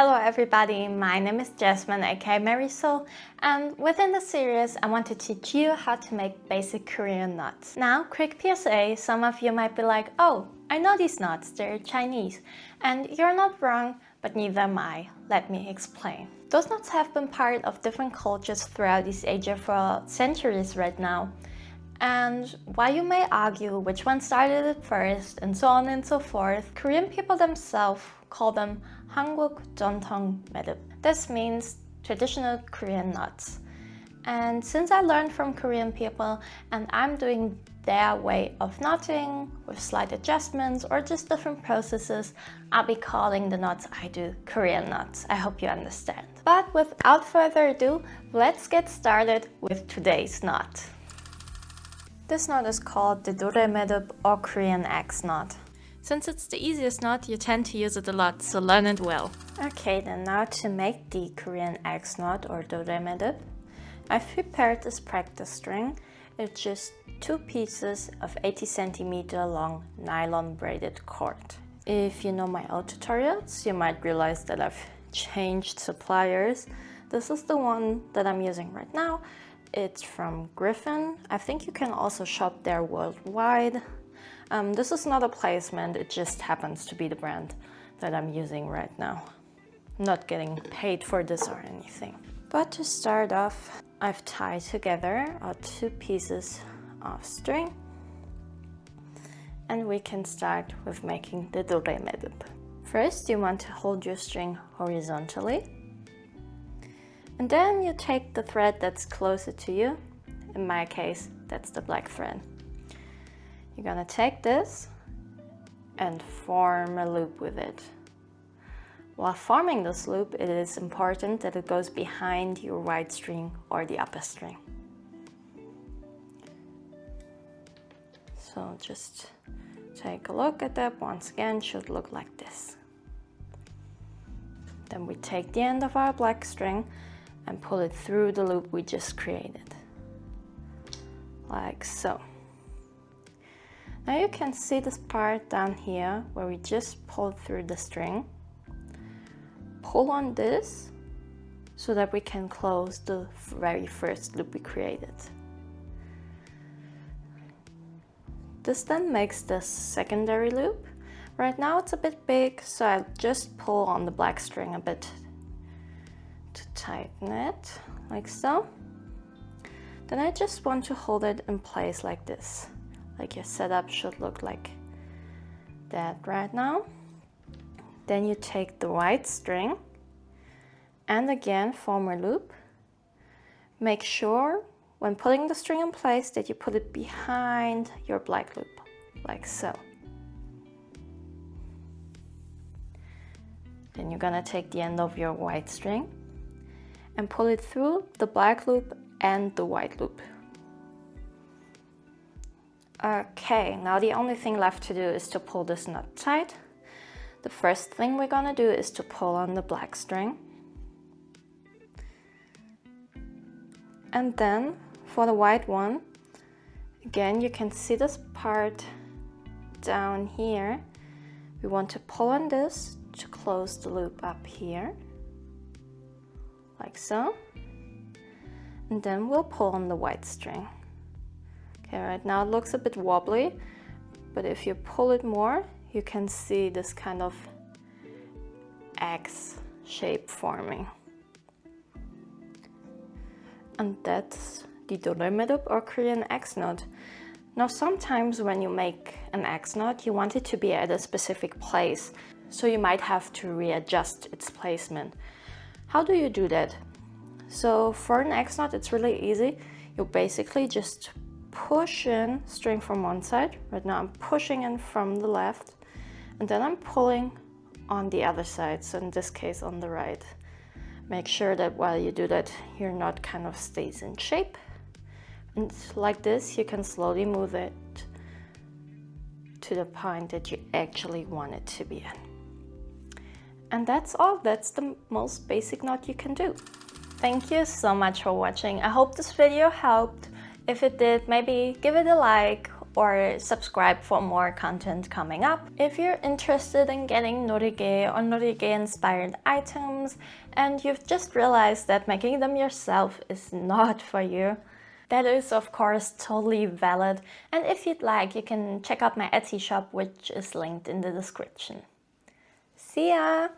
Hello everybody, my name is Jasmine aka Marisol, and within the series I want to teach you how to make basic Korean knots. Now, quick PSA, some of you might be like, oh, I know these knots, they're Chinese. And you're not wrong, but neither am I. Let me explain. Those knots have been part of different cultures throughout East Asia for centuries right now. And while you may argue which one started it first and so on and so forth, Korean people themselves call them 한국 전통 매듭. This means traditional Korean knots. And since I learned from Korean people and I'm doing their way of knotting with slight adjustments or just different processes, I'll be calling the knots I do Korean knots. I hope you understand. But without further ado, let's get started with today's knot. This knot is called the 도래매듭 or Korean X knot. Since it's the easiest knot, you tend to use it a lot, so learn it well. Okay, then now to make the Korean X knot or 도래매듭, I've prepared this practice string. It's just 2 pieces of 80 centimeter long nylon braided cord. If you know my old tutorials, you might realize that I've changed suppliers. This is the one that I'm using right now. It's from Griffin. I think you can also shop there worldwide. This is not a placement, it just happens to be the brand that I'm using right now. I'm not getting paid for this or anything. But to start off, I've tied together our 2 pieces of string. And we can start with making the 도래매듭. First, you want to hold your string horizontally. And then you take the thread that's closer to you. In my case, that's the black thread. You're gonna take this and form a loop with it. While forming this loop, it is important that it goes behind your right string or the upper string. So just take a look at that. Once again, it should look like this. Then we take the end of our black string and pull it through the loop we just created, like so. Now you can see this part down here where we just pulled through the string. Pull on this so that we can close the very first loop we created. This then makes the secondary loop. Right now it's a bit big, so I just pull on the black string a bit to tighten it, like so. Then I just want to hold it in place like this. Like your setup should look like that right now. Then you take the white string and again form a loop. Make sure when putting the string in place that you put it behind your black loop, like so. Then you're gonna take the end of your white string and pull it through the black loop and the white loop. Okay, now the only thing left to do is to pull this knot tight. The first thing we're gonna do is to pull on the black string. And then for the white one, again, you can see this part down here. We want to pull on this to close the loop up here, like so. And then we'll pull on the white string. Okay, right now it looks a bit wobbly, but if you pull it more, you can see this kind of X shape forming. And that's the 도래매듭 or Korean X knot. Now sometimes when you make an X knot, you want it to be at a specific place, so you might have to readjust its placement. How do you do that? So for an X knot, it's really easy. You basically just push in string from one side. Right now I'm pushing in from the left, and then I'm pulling on the other side, so in this case on the right. Make sure that while you do that, your knot kind of stays in shape. And like this, you can slowly move it to the point that you actually want it to be in. And that's all. That's the most basic knot you can do. Thank you so much for watching. I hope this video helped. If it did, maybe give it a like or subscribe for more content coming up. If you're interested in getting Norigae or Norigae inspired items and you've just realized that making them yourself is not for you, that is of course totally valid, and if you'd like, you can check out my Etsy shop, which is linked in the description. See ya!